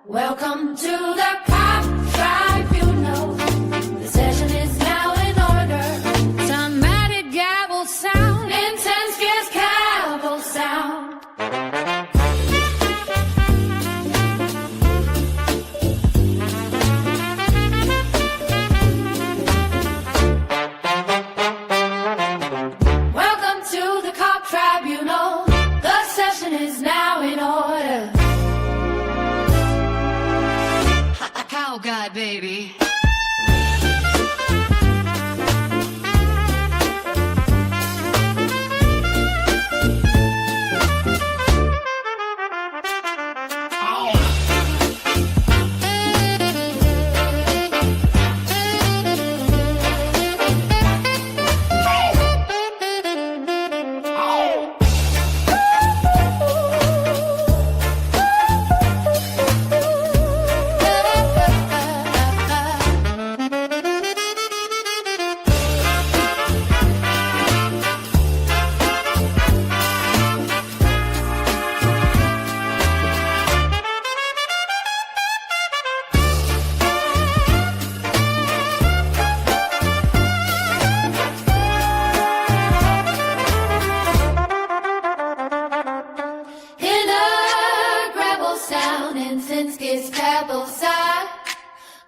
Welcome to the cop tribunal. The session is now in order. Automatic gavel sound, intense gears gavel sound. Welcome to the cop tribunal. The session is now in order. Cow guy, baby.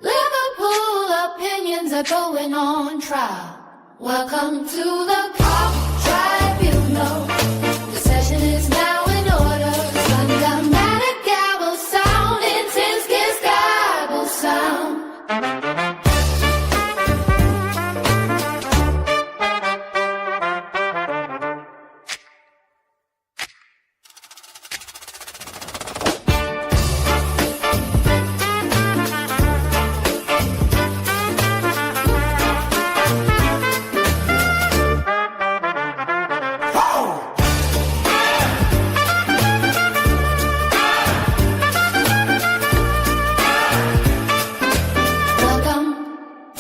Liverpool opinions are going on trial. Welcome to the cop tribunal. The session is now in order. Automatic gavel sound, intense gears gavel sound.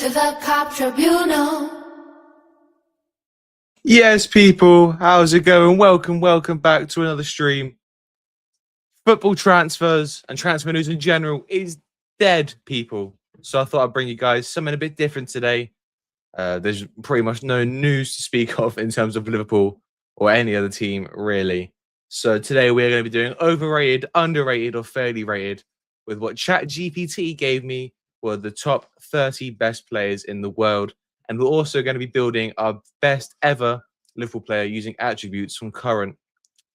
The cop tribunal. Yes, people, how's it going? Welcome back to another stream. Football transfers and transfer news in general is dead, people. So I thought I'd bring you guys something a bit different today. There's pretty much no news to speak of in terms of Liverpool or any other team, really. So today we're going to be doing overrated, underrated, or fairly rated with what ChatGPT gave me were the top 30 best players in the world. And we're also going to be building our best ever Liverpool player using attributes from current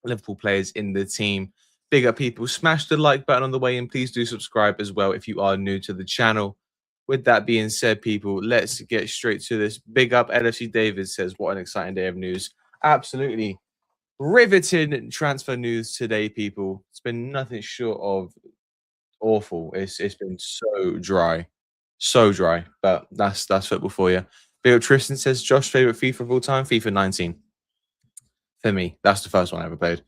Liverpool players in the team. Big up, people. Smash the like button on the way and please do subscribe as well if you are new to the channel. With that being said, people, let's get straight to this. Big up, LFC David says, what an exciting day of news. Absolutely riveting transfer news today, people. It's been nothing short of awful. It's been so dry, but that's football for you. Bill Tristan says, Josh, favorite FIFA of all time? FIFA 19 for me. That's the first one I ever played.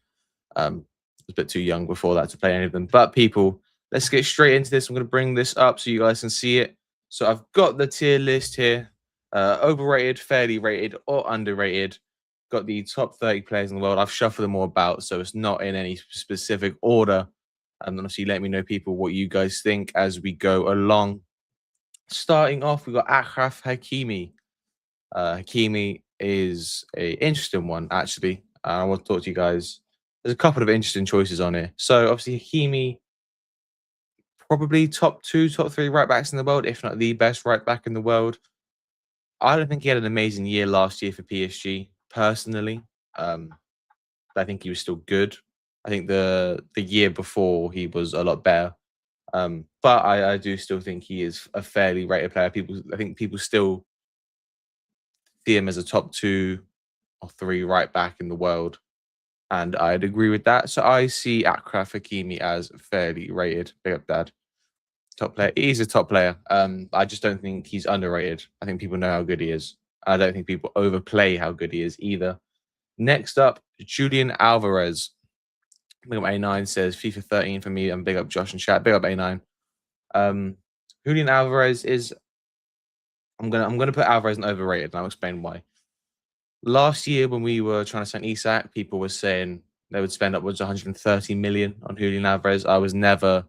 I was a bit too young before that to play any of them. But people, let's get straight into this. I'm going to bring this up so you guys can see it. So I've got the tier list here. Overrated, fairly rated, or underrated. Got the top 30 players in the world. I've shuffled them all about, so it's not in any specific order. And obviously, let me know, people, what you guys think as we go along. Starting off, we've got Achraf Hakimi. Hakimi is an interesting one, actually. I want to talk to you guys. There's a couple of interesting choices on here. So, obviously, Hakimi, probably top 2, top 3 right backs in the world, if not the best right back in the world. I don't think he had an amazing year last year for PSG, personally. But I think he was still good. I think the year before he was a lot better, but I do still think he is a fairly rated player. I think people still see him as a top 2 or 3 right back in the world, and I'd agree with that. So I see Achraf Hakimi as fairly rated. Big up, Dad. Top player. He's a top player. I just don't think he's underrated. I think people know how good he is. I don't think people overplay how good he is either. Next up, Julian Alvarez. Big up A9 says FIFA 13 for me, and big up Josh and chat. Big up A9. Julian Alvarez is. I'm gonna put Alvarez in overrated, and I'll explain why. Last year, when we were trying to sign Isak, people were saying they would spend upwards of 130 million on Julian Alvarez. I was never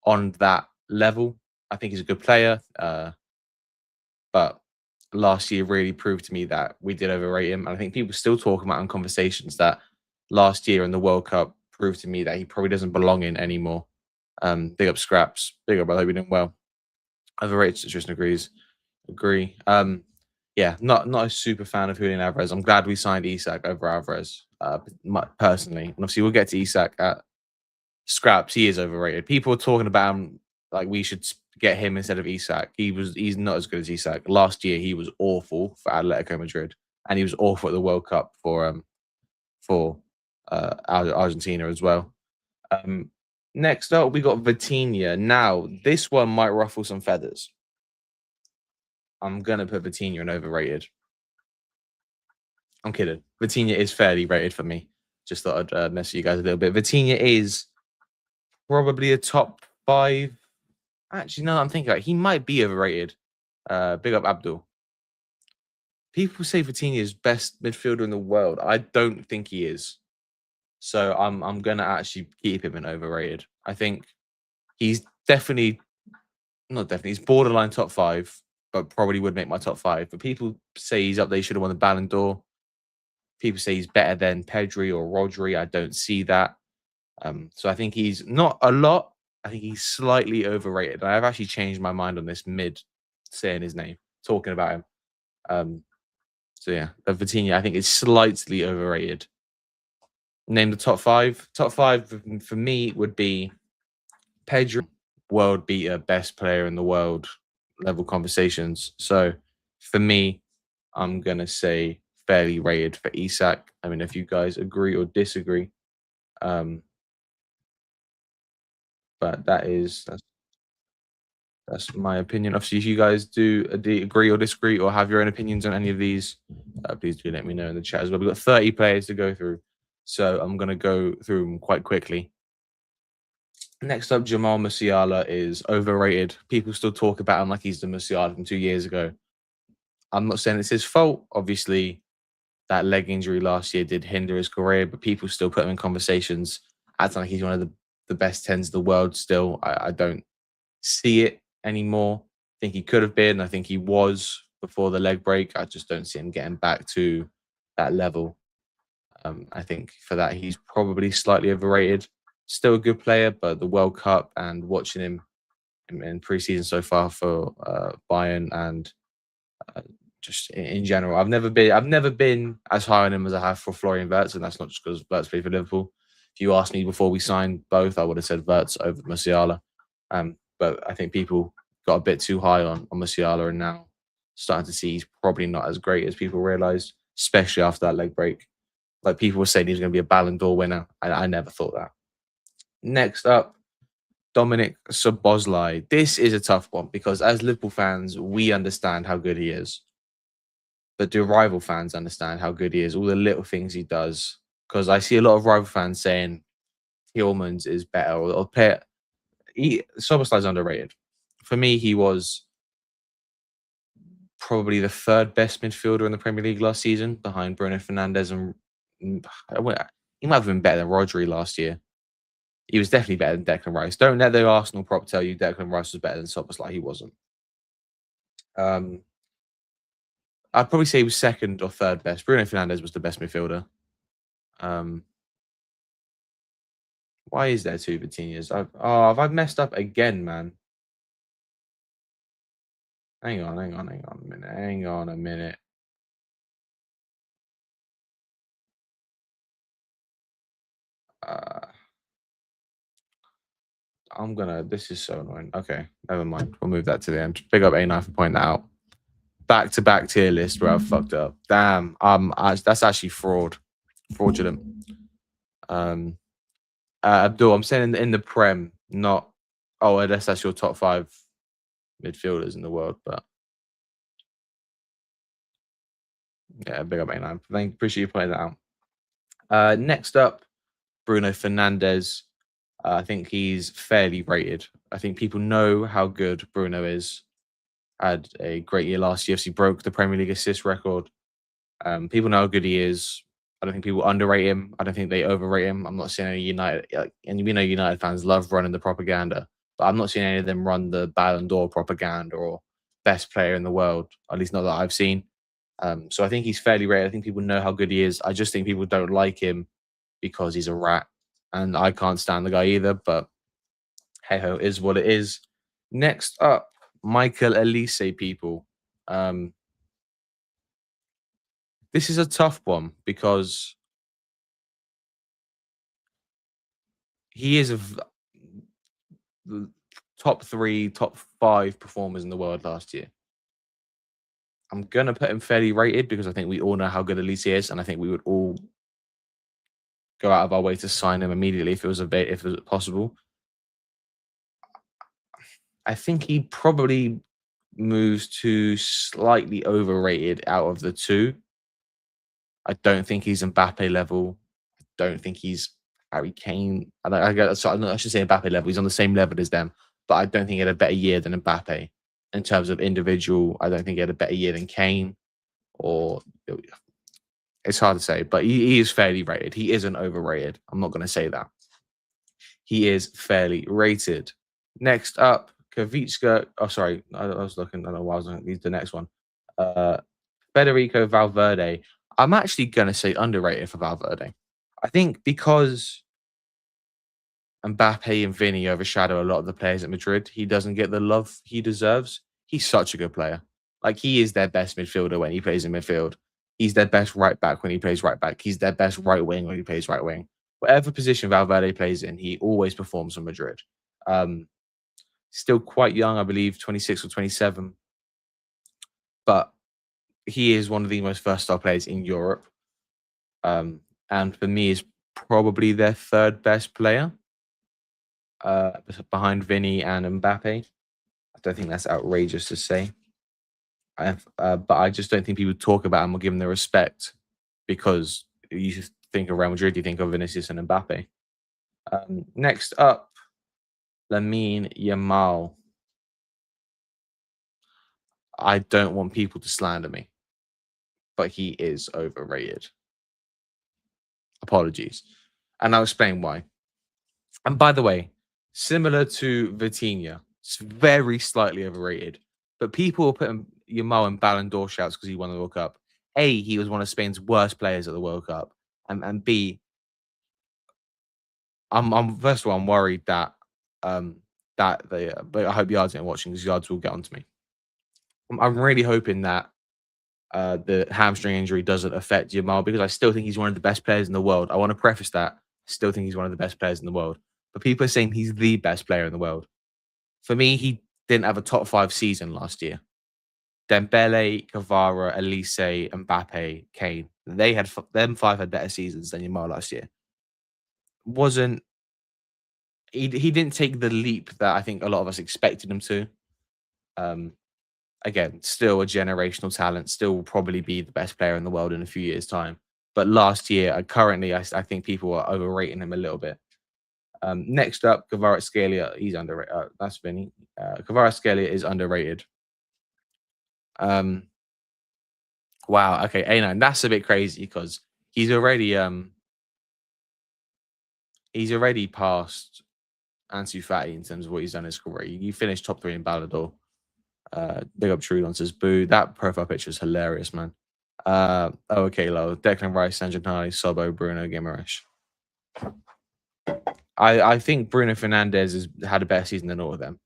on that level. I think he's a good player, but last year really proved to me that we did overrate him. And I think people still talk about in conversations that last year in the World Cup proved to me that he probably doesn't belong in anymore. Big up Scraps. Big up, brother. We're doing well. Overrated. Tristan agrees. Agree. Yeah, not a super fan of Julian Alvarez. I'm glad we signed Isak over Alvarez, personally. And obviously, we'll get to Isak at Scraps. He is overrated. People are talking about him like we should get him instead of Isak. He's not as good as Isak. Last year, he was awful for Atletico Madrid, and he was awful at the World Cup for Argentina as well. Next up, we got Vitinha. Now, this one might ruffle some feathers. I'm gonna put Vitinha in overrated. I'm kidding. Vitinha is fairly rated for me. Just thought I'd mess with you guys a little bit. Vitinha is probably a top 5. Actually, no, I'm thinking he might be overrated. Big up Abdul. People say Vitinha is best midfielder in the world. I don't think he is. So I'm gonna actually keep him in overrated. I think he's definitely he's borderline top 5, but probably would make my top 5. But people say he's up there, he should have won the Ballon d'Or. People say he's better than Pedri or Rodri. I don't see that. So I think he's not a lot. I think he's slightly overrated. I've actually changed my mind on this mid saying his name, talking about him. So yeah, Vitinha I think is slightly overrated. Name the top 5. Top 5 for me would be Pedri, world beater, best player in the world level conversations. So for me, I'm gonna say fairly rated for Isak. I mean, if you guys agree or disagree, but that's my opinion. Obviously, if you guys do agree or disagree or have your own opinions on any of these, please do let me know in the chat as well. We've got 30 players to go through, so I'm gonna go through them quite quickly. Next up, Jamal Musiala is overrated. People still talk about him like he's the Musiala from 2 years ago. I'm not saying it's his fault. Obviously, that leg injury last year did hinder his career, but people still put him in conversations acting like he's one of the best 10s in the world still. I don't see it anymore. I think he could have been. I think he was before the leg break. I just don't see him getting back to that level. I think for that, he's probably slightly overrated. Still a good player, but the World Cup and watching him in preseason so far for Bayern and just in general, I've never been as high on him as I have for Florian Wirtz, and that's not just because Wirtz played for Liverpool. If you asked me before we signed both, I would have said Wirtz over Musiala. But I think people got a bit too high on Musiala, and now starting to see he's probably not as great as people realised, especially after that leg break. Like people were saying he's going to be a Ballon d'Or winner. I never thought that. Next up, Dominic Szoboszlai. This is a tough one because as Liverpool fans, we understand how good he is. But do rival fans understand how good he is? All the little things he does. Because I see a lot of rival fans saying Tielemans is better or player. Szoboszlai's underrated. For me, he was probably the 3rd best midfielder in the Premier League last season, behind Bruno Fernandes and he might have been better than Rodri last year. He was definitely better than Declan Rice. Don't let the Arsenal prop tell you Declan Rice was better than Szoboszlai. He wasn't. I'd probably say he was 2nd or 3rd best. Bruno Fernandes was the best midfielder. Why is there 2 Vitinhas? Have I messed up again, man? Hang on a minute. This is so annoying. Okay, never mind. We'll move that to the end. Big up A9 for pointing that out. Back-to-back tier list where I fucked up. Damn. That's actually fraudulent. Abdul, I'm saying in the Prem, not. Oh, unless that's your top 5 midfielders in the world, but yeah, big up A9. Appreciate you pointing that out. Next up, Bruno Fernandes. I think he's fairly rated. I think people know how good Bruno is. Had a great year last year. He broke the Premier League assist record. People know how good he is. I don't think people underrate him. I don't think they overrate him. I'm not saying any United, and we know United fans love running the propaganda. but I'm not seeing any of them run the Ballon d'Or propaganda or best player in the world, at least not that I've seen. So I think he's fairly rated. I think people know how good he is. I just think people don't like him because he's a rat, and I can't stand the guy either. But hey ho, is what it is. Next up, Michael Elise, people. This is a tough one because he is the top 3, top 5 performers in the world last year. I'm gonna put him fairly rated because I think we all know how good Elise is, and I think we would all go out of our way to sign him immediately if it was possible. I think he probably moves to slightly overrated out of the two. I don't think he's Mbappe level. I don't think he's Harry Kane. I should say Mbappe level. He's on the same level as them, but I don't think he had a better year than Mbappe in terms of individual. I don't think he had a better year than Kane, or it's hard to say. But he is fairly rated. He isn't overrated. I'm not going to say that. He is fairly rated. Next up, Kavitska. Oh, sorry, I was looking. I don't know why I was looking. He's the next one. Federico Valverde. I'm actually going to say underrated for Valverde. I think because Mbappe and Vinny overshadow a lot of the players at Madrid, he doesn't get the love he deserves. He's such a good player. Like, he is their best midfielder when he plays in midfield. He's their best right back when he plays right back. He's their best right wing when he plays right wing. Whatever position Valverde plays in, he always performs for Madrid. Still quite young, I believe, 26 or 27. But he is one of the most versatile players in Europe. And for me, is probably their third best player behind Vinny and Mbappe. I don't think that's outrageous to say. But I just don't think people talk about him or give him the respect because you think of Real Madrid, you think of Vinicius and Mbappe. Next up, Lamine Yamal. I don't want people to slander me, but he is overrated. Apologies. And I'll explain why. And by the way, similar to Vitinha, it's very slightly overrated. But people will put Yamal in Ballon d'Or shouts because he won the World Cup. A, he was one of Spain's worst players at the World Cup. And B, I'm first of all, I'm worried that but I hope Yards ain't watching because Yards will get onto me. I'm really hoping that the hamstring injury doesn't affect Yamal because I still think he's one of the best players in the world. I want to preface that. I still think he's one of the best players in the world. But people are saying he's the best player in the world. For me, he didn't have a top 5 season last year. Dembele, Kvara, Elise, Mbappe, Kane. Them 5 had better seasons than Yamal last year. He didn't take the leap that I think a lot of us expected him to. Again, still a generational talent, still will probably be the best player in the world in a few years' time. But last year, currently, I think people are overrating him a little bit. Next up, Kvaratskhelia. He's underrated. That's Vinny. Kvaratskhelia is underrated. Wow. Okay, A9. That's a bit crazy because he's already passed Ansu Fati in terms of what he's done in his career. He finished top 3 in Ballon d'Or. Big up Trudon says boo. That profile picture is hilarious, man. Okay, low. Declan Rice, Sanjantani, Sobo, Bruno, Guimaraes. I think Bruno Fernandes has had a better season than all of them.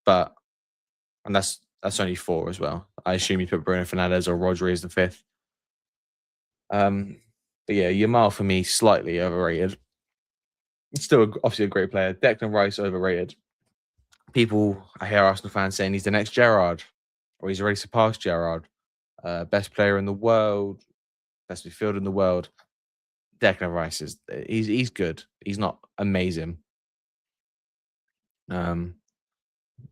And that's only 4 as well. I assume you put Bruno Fernandes or Rodri as the 5th. But yeah, Yamal for me, slightly overrated. He's still obviously a great player. Declan Rice, overrated. I hear Arsenal fans saying he's the next Gerrard, or he's already surpassed Gerrard. Best player in the world, best midfielder in the world. Declan Rice he's good. He's not amazing.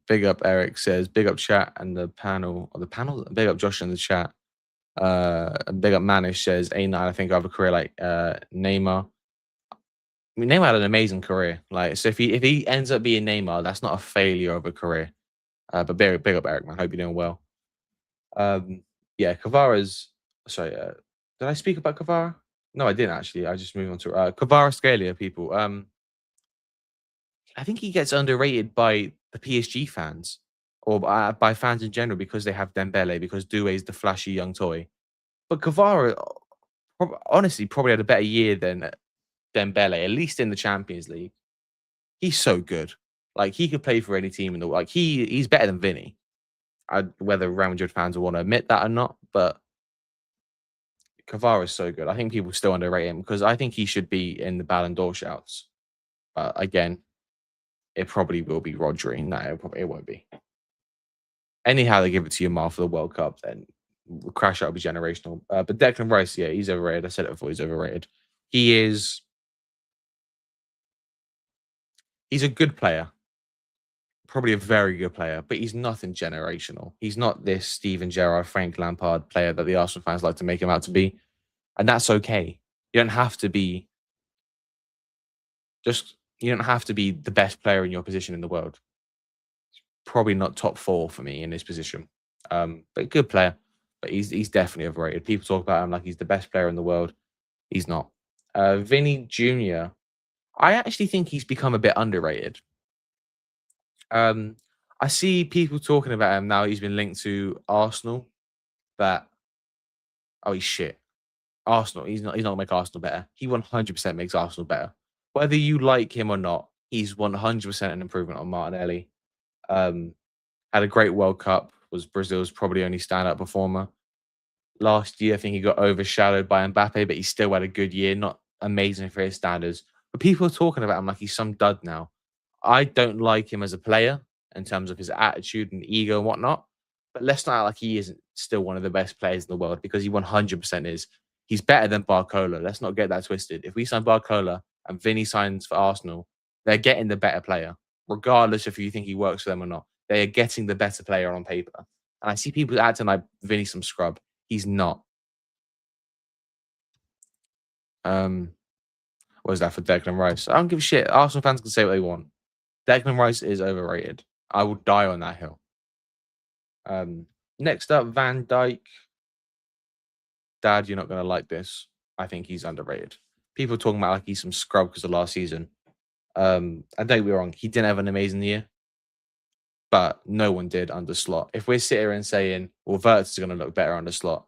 Big up Eric says, big up chat and the panel. Big up Josh in the chat. Big up Manish says, A9, I think I have a career like Neymar. I mean, Neymar had an amazing career. Like, so if he ends up being Neymar, that's not a failure of a career. But big up Eric, man. Hope you're doing well. Yeah, Kvara's. Sorry, did I speak about Kvara? No, I didn't actually. I just moved on to Kvaratskhelia, people. I think he gets underrated by the PSG fans or by fans in general because they have Dembele, because Doué is the flashy young toy. But Kvara, honestly, probably had a better year than Dembele, at least in the Champions League. He's so good. Like, he could play for any team in the world. Like, he's better than Vinny. Whether Real Madrid fans will want to admit that or not, but Kvara is so good. I think people still underrate him because I think he should be in the Ballon d'Or shouts. But again, it probably will be Rodri. No, it won't be. Anyhow, they give it to Yamal for the World Cup, then crash out will be generational. But Declan Rice, yeah, he's overrated. I said it before, he's overrated. He's a good player, probably a very good player, but he's nothing generational. He's not this Steven Gerrard, Frank Lampard player that the Arsenal fans like to make him out to be, and that's okay. You don't have to be you don't have to be the best player in your position in the world. Probably not top 4 for me in this position. But good player. But he's definitely overrated. People talk about him like he's the best player in the world. He's not. Vinny Jr. I actually think he's become a bit underrated. I see people talking about him now. He's been linked to Arsenal. That he's shit. Arsenal. He's not gonna make Arsenal better. He 100% makes Arsenal better. Whether you like him or not, he's 100% an improvement on Martinelli. Had a great World Cup. Was Brazil's probably only standout performer. Last year, I think he got overshadowed by Mbappe, but he still had a good year. Not amazing for his standards. But people are talking about him like he's some dud now. I don't like him as a player in terms of his attitude and ego and whatnot. But let's not act like he isn't still one of the best players in the world, because he 100% is. He's better than Barcola. Let's not get that twisted. If we sign Barcola and Vinny signs for Arsenal, they're getting the better player, regardless if you think he works for them or not. They are getting the better player on paper. And I see people acting like Vinny's some scrub. He's not. What is that for Declan Rice? I don't give a shit. Arsenal fans can say what they want. Declan Rice is overrated. I will die on that hill. Next up, Van Dijk. Dad, you're not going to like this. I think he's underrated. People talking about like he's some scrub because of last season. I don't get me wrong. He didn't have an amazing year, but no one did under slot. If we're sitting here and saying, well, Verts is going to look better under slot,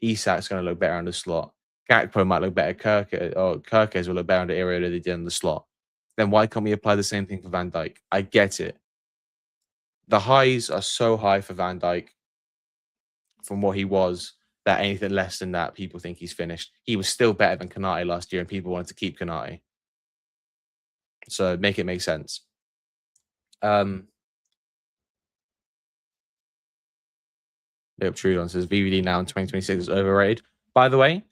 Isak's going to look better under slot, Gakpo might look better, Kirkes will look better under Areola than they did in the slot, then why can't we apply the same thing for Van Dijk? I get it. The highs are so high for Van Dijk from what he was that anything less than that, people think he's finished. He was still better than Konate last year, and people wanted to keep Konate. So make it make sense. Trudon says VVD now in 2026 is overrated. By the way,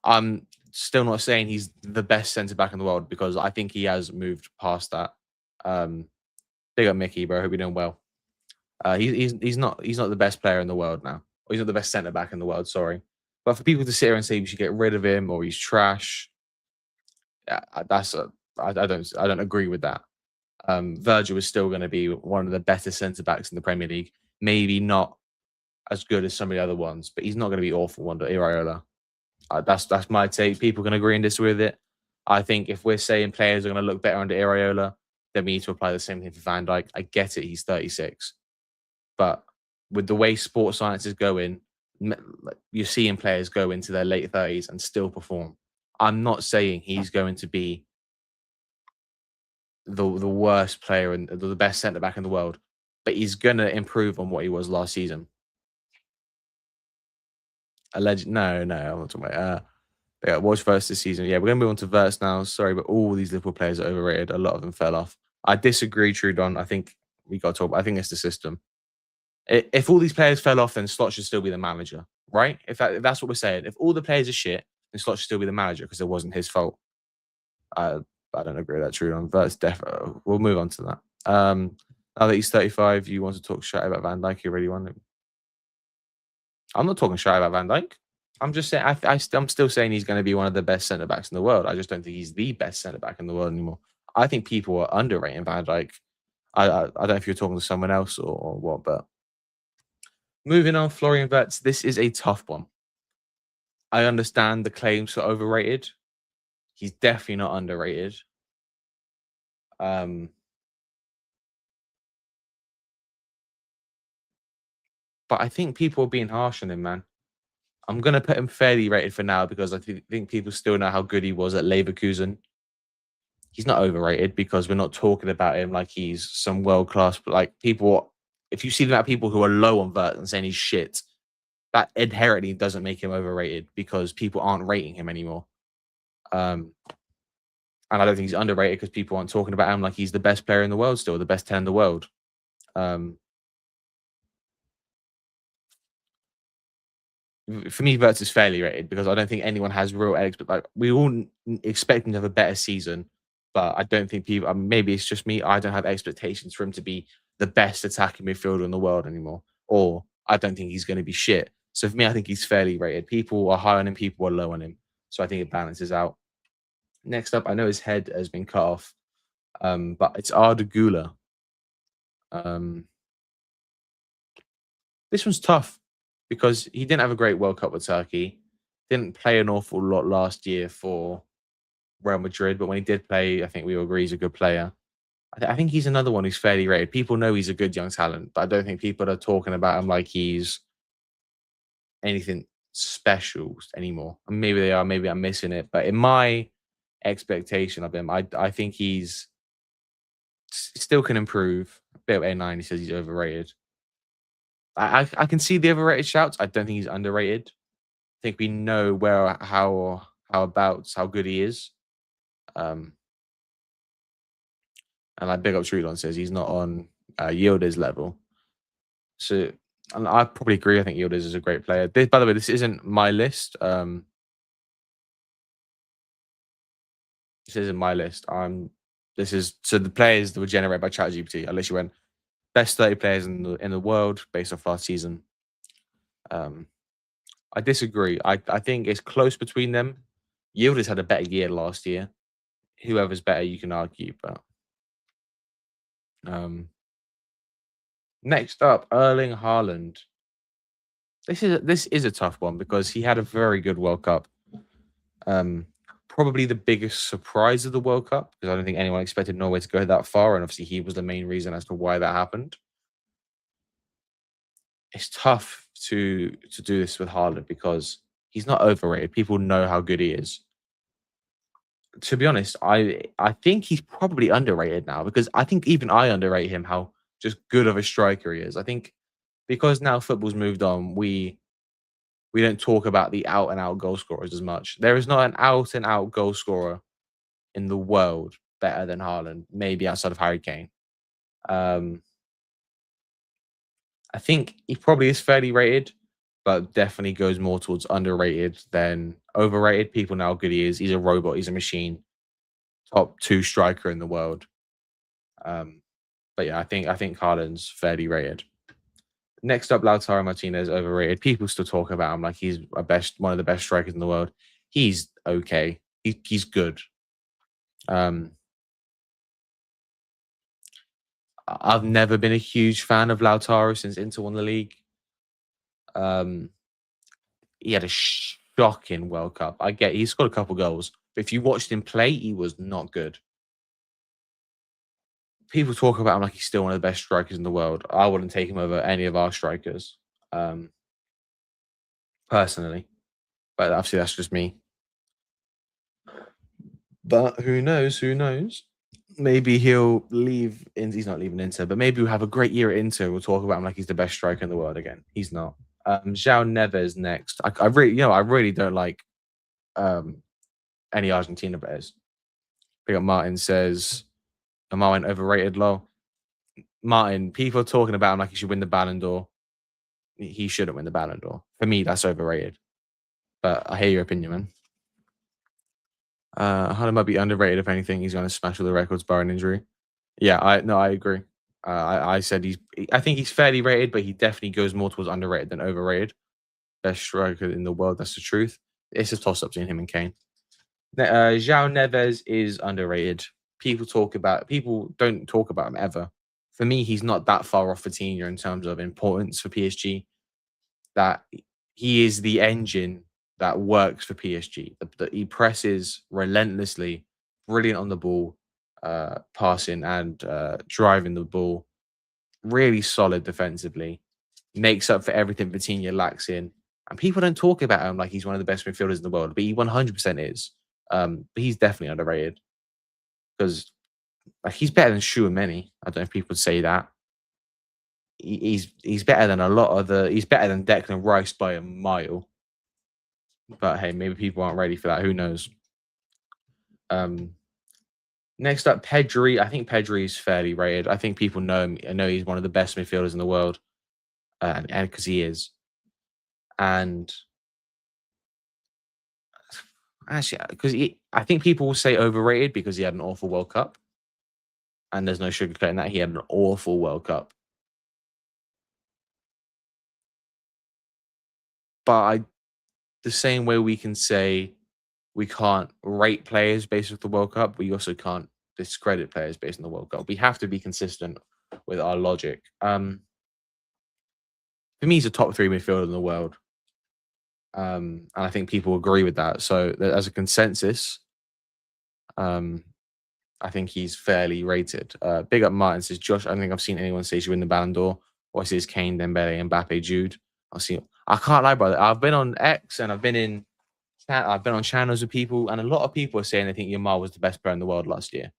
I'm still not saying he's the best centre back in the world, because I think he has moved past that. Big up Mickey, bro. Hope you're doing well. He's not the best player in the world now. Or he's not the best centre back in the world. Sorry, but for people to sit here and say we should get rid of him or he's trash, I don't agree with that. Virgil is still going to be one of the better centre backs in the Premier League. Maybe not as good as some of the other ones, but he's not going to be awful under Iraola. That's my take. People can agree and disagree with it. I think if we're saying players are going to look better under Iraola, then we need to apply the same thing for Van Dijk. I get it, he's 36. But with the way sports science is going, you're seeing players go into their late 30s and still perform. I'm not saying he's going to be the worst player and the best centre back in the world, but he's going to improve on what he was last season. No, I'm not talking about. Watch Verts this season. Yeah, we're going to move on to Verts now. Sorry, but all these Liverpool players are overrated. A lot of them fell off. I disagree, Trudon. I think we got to talk. I think it's the system. If all these players fell off, then Slot should still be the manager, right? If that's what we're saying. If all the players are shit, then Slot should still be the manager because it wasn't his fault. I don't agree with that, Trudon. Verts definitely. We'll move on to that. Now that he's 35, you want to talk shit about Van Dijk? You really want him? I'm not talking shy about Van Dijk. I'm just saying I'm still saying he's going to be one of the best centre backs in the world. I just don't think he's the best centre back in the world anymore. I think people are underrating Van Dijk. I don't know if you're talking to someone else or what, but moving on, Florian Wirtz. This is a tough one. I understand the claims for overrated. He's definitely not underrated. but I think people are being harsh on him, man. I'm gonna put him fairly rated for now because I think people still know how good he was at Leverkusen. He's not overrated because we're not talking about him like he's some world class. But like people, if you see the amount of people who are low on Vert and saying he's shit, that inherently doesn't make him overrated because people aren't rating him anymore. Um, and I don't think he's underrated because people aren't talking about him like he's the best player in the world still, the best 10 in the world. Um, for me, Verts is fairly rated because I don't think anyone has real like we all expect him to have a better season, but I don't think people. Maybe it's just me. I don't have expectations for him to be the best attacking midfielder in the world anymore, or I don't think he's going to be shit. So for me, I think he's fairly rated. People are high on him, people are low on him. So I think it balances out. Next up, I know his head has been cut off, but it's Arda Güler. Um, This one's tough because he didn't have a great World Cup with Turkey. Didn't play an awful lot last year for Real Madrid, but when he did play, I think we all agree he's a good player. I think he's another one who's fairly rated. People know he's a good young talent, but I don't think people are talking about him like he's anything special anymore. And maybe they are, maybe I'm missing it. But in my expectation of him, I think he's still can improve. A bit of A9, he says he's overrated. I can see the overrated shouts. I don't think he's underrated. I think we know how good he is. And like big up Trudon says he's not on Yildiz level. So and I probably agree. I think Yildiz is a great player. By the way, this isn't my list. This isn't my list. This is so the players that were generated by ChatGPT. I literally went best 30 players in the world based off last season. I disagree. I think it's close between them. Yildiz had a better year last year. Whoever's better, you can argue, but next up, Erling Haaland. This is a tough one because he had a very good World Cup. Probably the biggest surprise of the World Cup because I don't think anyone expected Norway to go that far, and obviously he was the main reason as to why that happened. It's tough to do this with Haaland because he's not overrated. People know how good he is. To be honest, I think he's probably underrated now because I think even I underrate him how just good of a striker he is. I think because now football's moved on, we don't talk about the out and out goal scorers as much. There is not an out and out goal scorer in the world better than Haaland, maybe outside of Harry Kane. I think he probably is fairly rated, but definitely goes more towards underrated than overrated. People know how good he is. He's a robot. He's a machine. Top 2 striker in the world. But yeah, I think Haaland's fairly rated. Next up, Lautaro Martinez, overrated. People still talk about him like he's one of the best strikers in the world. He's okay. He's good. I've never been a huge fan of Lautaro since Inter won the league. He had a shocking World Cup. I get he scored a couple goals, but if you watched him play, he was not good. People talk about him like he's still one of the best strikers in the world. I wouldn't take him over any of our strikers, personally. But obviously, that's just me. But who knows? Who knows? Maybe he'll leave. He's not leaving Inter, but maybe we'll have a great year at Inter. We'll talk about him like he's the best striker in the world again. He's not. João Neves next. I really don't like any Argentina players. Big up Martin says, Martin overrated low. Martin, people are talking about him like he should win the Ballon d'Or. He shouldn't win the Ballon d'Or. For me, that's overrated. But I hear your opinion, man. Haaland might be underrated. If anything, he's going to smash all the records barring injury. Yeah, I agree. I said I think he's fairly rated, but he definitely goes more towards underrated than overrated. Best striker in the world. That's the truth. It's a toss up between him and Kane. João Neves is underrated. People don't talk about him ever. For me, he's not that far off Coutinho in terms of importance for PSG. That he is the engine that works for PSG. He presses relentlessly, brilliant on the ball, passing and driving the ball. Really solid defensively. makes up for everything Vitinha lacks in. And people don't talk about him like he's one of the best midfielders in the world, but he 100% is. But he's definitely underrated because like he's better than Shu and many. I don't know if people would say that. He's better than a lot of the. He's better than Declan Rice by a mile. But hey, maybe people aren't ready for that. Who knows? Next up, Pedri. I think Pedri is fairly rated. I think people know him. I know he's one of the best midfielders in the world, and because he is. And actually, because I think people will say overrated because he had an awful World Cup, and there's no sugarcoating that. He had an awful World Cup. But the same way we can say we can't rate players based off the World Cup, we also can't discredit players based on the World Cup. We have to be consistent with our logic. For me, he's a top 3 midfielder in the world. And I think people agree with that. So as a consensus, I think he's fairly rated. Big up Martin says, Josh, I don't think I've seen anyone say he should win the Ballon d'Or. Or says Kane, Dembele, Mbappe, Jude. I can't lie, brother. I've been on X and I've been on channels with people, and a lot of people are saying they think Yamal was the best player in the world last year.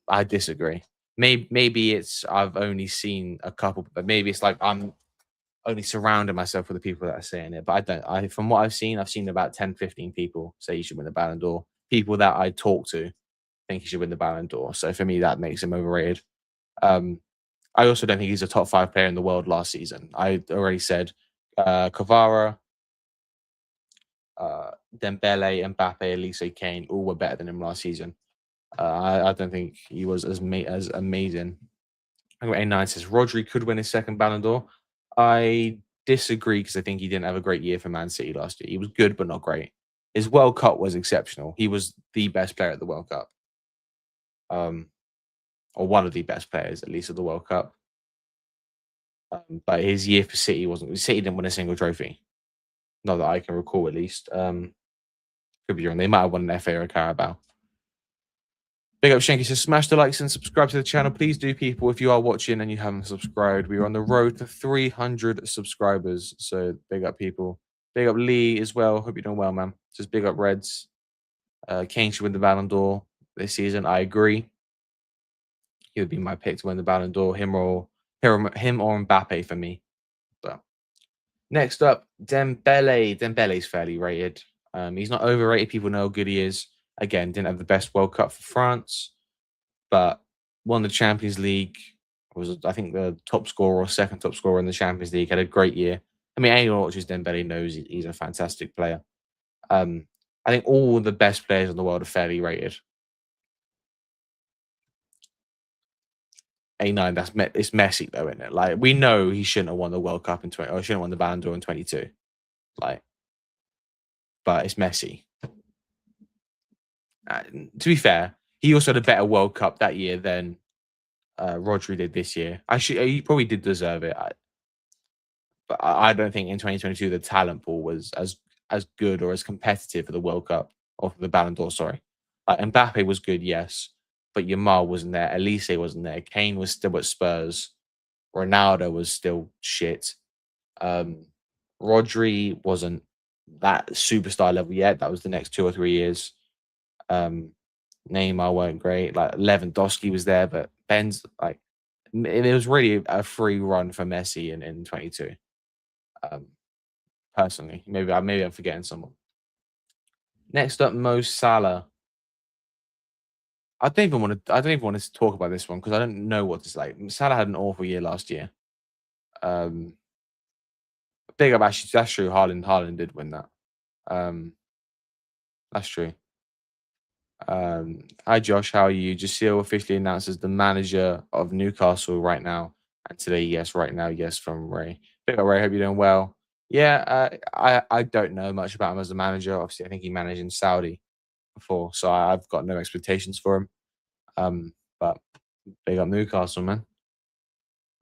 I disagree. Maybe it's I've only seen a couple, but maybe it's like I'm only surrounding myself with the people that are saying it. But I don't. From what I've seen about 10, 15 people say he should win the Ballon d'Or. People that I talk to think he should win the Ballon d'Or. So for me, that makes him overrated. I also don't think he's a top 5 player in the world last season. I already said Kvara, Dembele, Mbappe, Elise, Kane, all were better than him last season. I don't think he was as amazing. A9 says Rodri could win his second Ballon d'Or. I disagree because I think he didn't have a great year for Man City last year. He was good, but not great. His World Cup was exceptional. He was the best player at the World Cup. Or one of the best players, at least, of the World Cup. But his year for City wasn't. City didn't win a single trophy. Not that I can recall, at least. Could be wrong. They might have won an FA or a Carabao. Big up Shanky says, smash the likes and subscribe to the channel. Please do, people, if you are watching and you haven't subscribed. We are on the road to 300 subscribers. So big up, people. Big up Lee as well. Hope you're doing well, man. Just big up Reds. Kane should win the Ballon d'Or this season. I agree. He would be my pick to win the Ballon d'Or. Him or Mbappe for me. But next up, Dembele. Dembele's fairly rated. He's not overrated. People know how good he is. Again, didn't have the best World Cup for France, but won the Champions League. Was, I think, the top scorer or second top scorer in the Champions League. Had a great year. I mean, anyone who watches Dembele knows he's a fantastic player. I think all the best players in the world are fairly rated. A9, it's messy though, isn't it? Like, we know he shouldn't have won the World Cup in 20, or shouldn't have won the Ballon d'Or in 22. Like, but it's messy. To be fair, he also had a better World Cup that year than Rodri did this year. He probably did deserve it. But I don't think in 2022 the talent pool was as good or as competitive for the World Cup or for the Ballon d'Or. Sorry, Mbappe was good, yes, but Yamal wasn't there. Elise wasn't there. Kane was still at Spurs. Ronaldo was still shit. Rodri wasn't that superstar level yet. That was the next 2 or 3 years. Neymar weren't great. Like, Lewandowski was there, but Ben's like, it was really a free run for Messi in 22. Personally, maybe I'm forgetting someone. Next up, Mo Salah. I don't even want to talk about this one because I don't know what to say. Salah had an awful year last year. Big up, actually, that's true. Haaland did win that. That's true. Hi Josh, how are you? Giselle officially announced as the manager of Newcastle right now. And today, yes, right now, yes, from Ray. Big up, Ray. Hope you're doing well. Yeah, I don't know much about him as a manager. Obviously, I think he managed in Saudi before, so I've got no expectations for him. But big up Newcastle, man.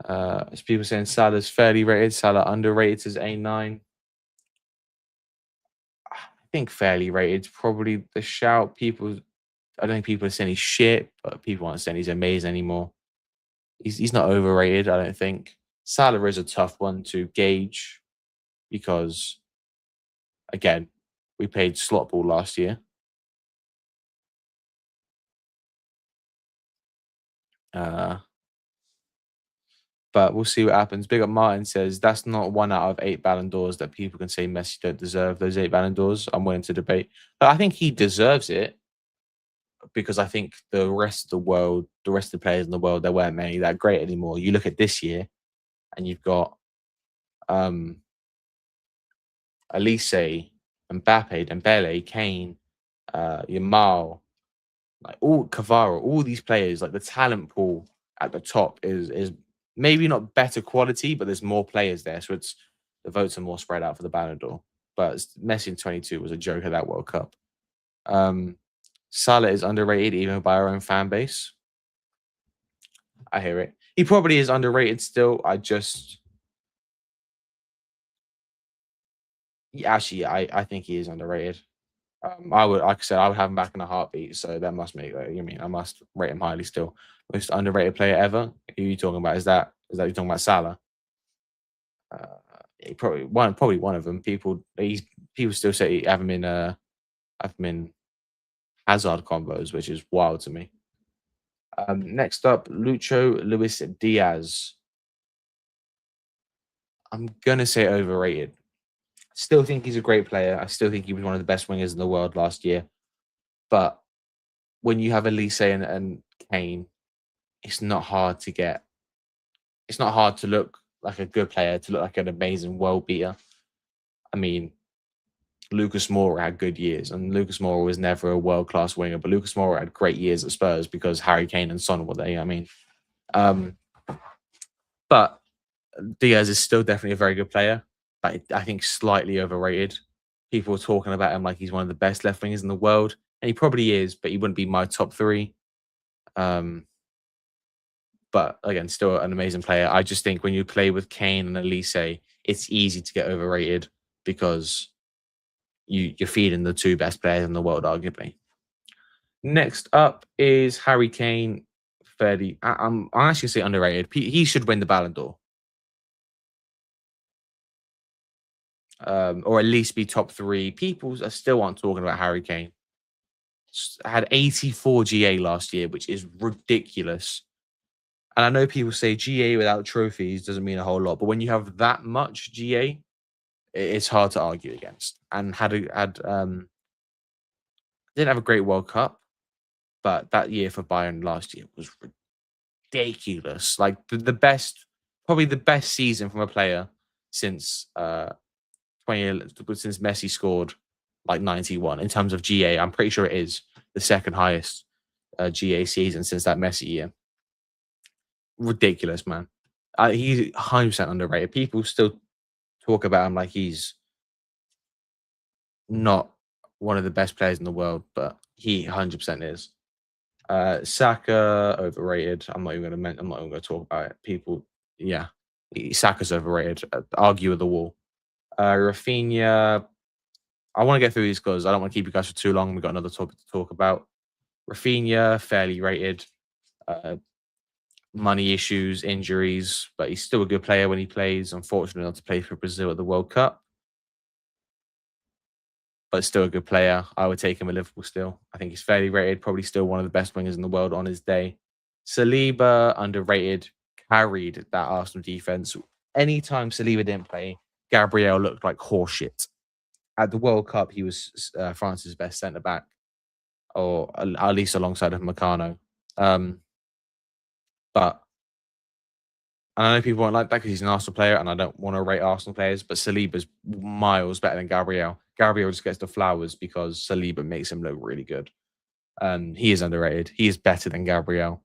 As people saying Salah's fairly rated, Salah underrated is A9. I think fairly rated, probably the shout. I don't think people are saying he's shit, but people aren't saying he's amazing anymore. He's not overrated, I don't think. Salah is a tough one to gauge because, again, we played slot ball last year. Uh, but we'll see what happens. Big up Martin says that's not 1 out of 8 Ballon d'Ors that people can say Messi don't deserve those 8 Ballon d'Ors. I'm willing to debate, but I think he deserves it because I think the rest of the world, the rest of the players in the world, there weren't many that great anymore. You look at this year, and you've got um, Elise, Mbappe, Dembele, Kane, Yamal, like all Cavara, all these players, like the talent pool at the top is maybe not better quality, but there's more players there, so it's the votes are more spread out for the Ballon d'Or. But Messi in 22 was a joke at that World Cup. Um, Salah is underrated even by our own fan base. I hear it. He probably is underrated still. Actually, I think he is underrated. I would, like I said, I would have him back in a heartbeat. So that must make, you mean I must rate him highly still. Most underrated player ever. Who are you talking about? Is that you talking about Salah? Uh, he probably one of them. People still say have him in Hazard combos, which is wild to me. Next up, Lucho Luis Diaz. I'm gonna say overrated. Still think he's a great player. I still think he was one of the best wingers in the world last year. But when you have Elise and Kane, it's not hard to get. It's not hard to look like a good player, to look like an amazing world beater. I mean, Lucas Moura had good years, and Lucas Moura was never a world class winger, but Lucas Moura had great years at Spurs because Harry Kane and Son were there. I mean, um, but Diaz is still definitely a very good player, but I think slightly overrated. People are talking about him like he's one of the best left wingers in the world, and he probably is, but he wouldn't be my top three. Um, but again, still an amazing player. I just think when you play with Kane and Elise, it's easy to get overrated because you're feeding the two best players in the world, arguably. Next up is Harry Kane. Fairly, I'm actually say underrated. He should win the Ballon d'Or, or at least be top three. People are still aren't talking about Harry Kane. Had 84 GA last year, which is ridiculous. And I know people say GA without trophies doesn't mean a whole lot, but when you have that much GA, it's hard to argue against. And didn't have a great World Cup, but that year for Bayern last year was ridiculous. Like the best, probably the best season from a player since 20 since Messi scored like 91 in terms of GA. I'm pretty sure it is the second highest GA season since that Messi year. Ridiculous, man. He's 100% underrated. People still talk about him like he's not one of the best players in the world, but he 100% is. Saka overrated. I'm not even gonna talk about it. People, yeah, Saka's overrated. Argue with the wall. Rafinha. I want to get through these because I don't want to keep you guys for too long. We've got another topic to talk about. Rafinha, fairly rated. Uh, Money issues, injuries, but he's still a good player when he plays. Unfortunately, not to play for Brazil at the World Cup, but still a good player. I would take him at Liverpool still. I think he's fairly rated, probably still one of the best wingers in the world on his day. Saliba, underrated, carried that Arsenal defense. Anytime Saliba didn't play, Gabriel looked like horseshit. At the World Cup, he was France's best centre back, or at least alongside of Meccano. But I know people won't like that because he's an Arsenal player, and I don't want to rate Arsenal players, but Saliba's miles better than Gabriel. Gabriel just gets the flowers because Saliba makes him look really good. He is underrated. He is better than Gabriel.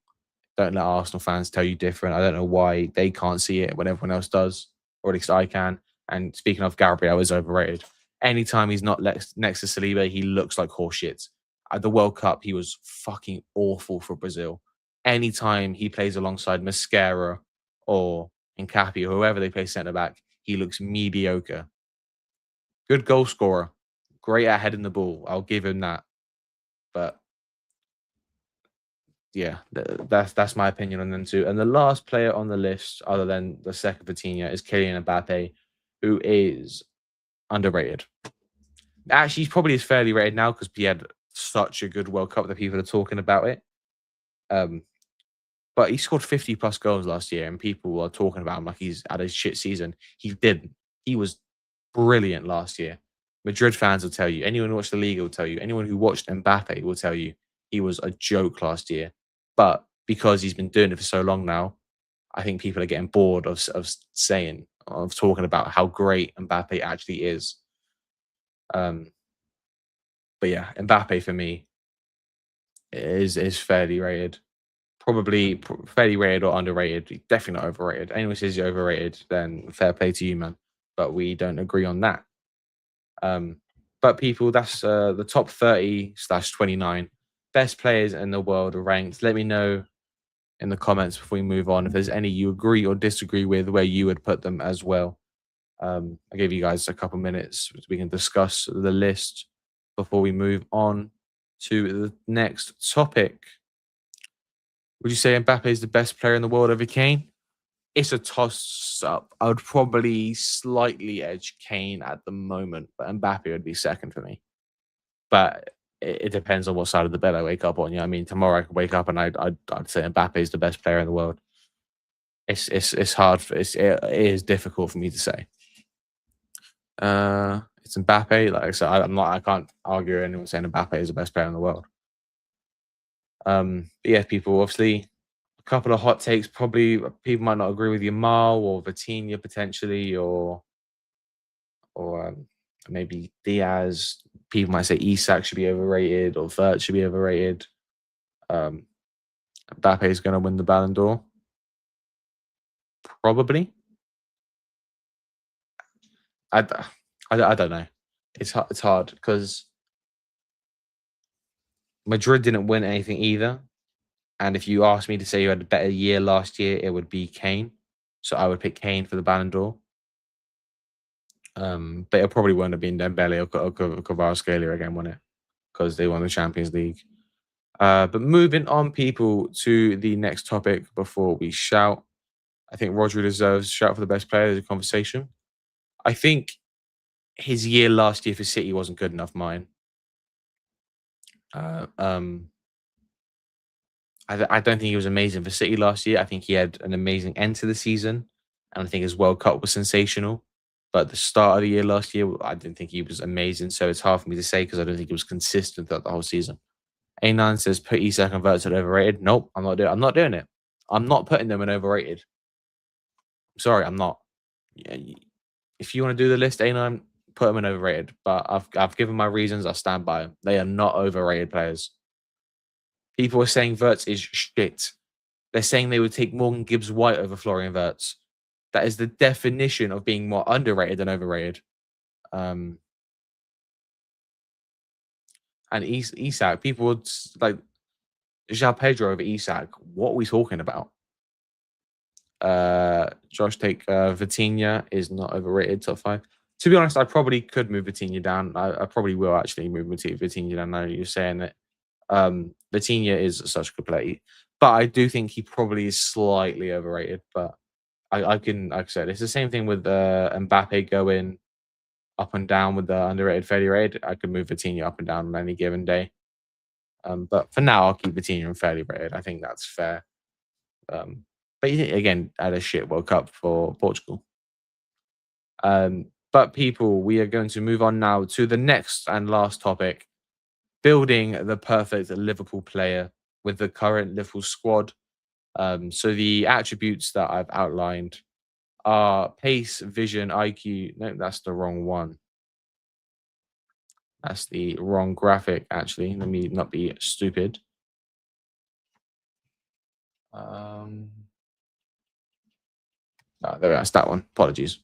Don't let Arsenal fans tell you different. I don't know why they can't see it when everyone else does, or at least I can. And speaking of, Gabriel is overrated. Anytime he's not next to Saliba, he looks like horseshit. At the World Cup, he was fucking awful for Brazil. Anytime he plays alongside Mascara or Nkapi or whoever they play centre back, he looks mediocre. Good goal scorer, great at heading the ball. I'll give him that. But yeah, that's my opinion on them too. And the last player on the list, other than the second Vitinha, is Kylian Mbappe, who is underrated. Actually, he probably is fairly rated now because he had such a good World Cup that people are talking about it. Um, but he scored 50 plus goals last year, and people are talking about him like he's had a shit season. He didn't. He was brilliant last year. Madrid fans will tell you, anyone who watched the league will tell you, anyone who watched Mbappe will tell you he was a joke last year. But because he's been doing it for so long now, I think people are getting bored of talking about how great Mbappe actually is. Um, but yeah, Mbappe for me is fairly rated. Probably fairly rated or underrated. Definitely not overrated. Anyone says you're overrated, then fair play to you, man. But we don't agree on that. Um, but people, that's the top 30/29 best players in the world are ranked. Let me know in the comments before we move on if there's any you agree or disagree with where you would put them as well. I gave you guys a couple minutes so we can discuss the list before we move on to the next topic. Would you say Mbappe is the best player in the world over Kane? It's a toss up. I would probably slightly edge Kane at the moment, but Mbappe would be second for me. But it depends on what side of the bed I wake up on. You know what I mean? Tomorrow I could wake up and I'd say Mbappe is the best player in the world. It's hard. It is difficult for me to say. It's Mbappe. Like I said, I can't argue anyone saying Mbappe is the best player in the world. But yeah, people obviously a couple of hot takes. Probably people might not agree with Yamal or Vitinha potentially, or maybe Diaz. People might say Isak should be overrated or Vert should be overrated. Um, Mbappe is going to win the Ballon d'Or, probably. I, d- I don't know. It's hard because Madrid didn't win anything either. And if you asked me to say who had a better year last year, it would be Kane. So I would pick Kane for the Ballon d'Or. But it probably wouldn't have been Dembele or Kvaratskhelia again, wouldn't it? Because they won the Champions League. But moving on, people, to the next topic before we shout. I think Rodri deserves a shout for the best player. There's a conversation. I think his year last year for City wasn't good enough, mine. Uh, um, I don't think he was amazing for City last year. I think he had an amazing end to the season, and I think his World Cup was sensational. But the start of the year last year, I didn't think he was amazing. So it's hard for me to say because I don't think he was consistent throughout the whole season. A9 says put Isak and Verts at overrated. Nope, I'm not doing it. I'm not putting them in overrated. Sorry, I'm not. Yeah, if you want to do the list, A9, put them in overrated. But I've given my reasons. I stand by them. They are not overrated players. People are saying Verts is shit. They're saying they would take Morgan Gibbs White over Florian Verts. That is the definition of being more underrated than overrated. And Isak, people would like João Pedro over Isak. What are we talking about? Josh take Vitinha is not overrated, top 5. To be honest, I probably could move Vitinha down. I probably will actually move Vitinha down now you're saying it. Vitinha is such a good player. But I do think he probably is slightly overrated. But I can, like I said, it's the same thing with Mbappe going up and down with the underrated, fairly rated. I could move Vitinha up and down on any given day. But for now, I'll keep Vitinha and fairly rated. I think that's fair. But again, had a shit World Cup for Portugal. But people, we are going to move on now to the next and last topic: building the perfect Liverpool player with the current Liverpool squad. So the attributes that I've outlined are pace, vision, IQ. No, that's the wrong one. That's the wrong graphic, actually. Let me not be stupid. There we are. It's that one. Apologies.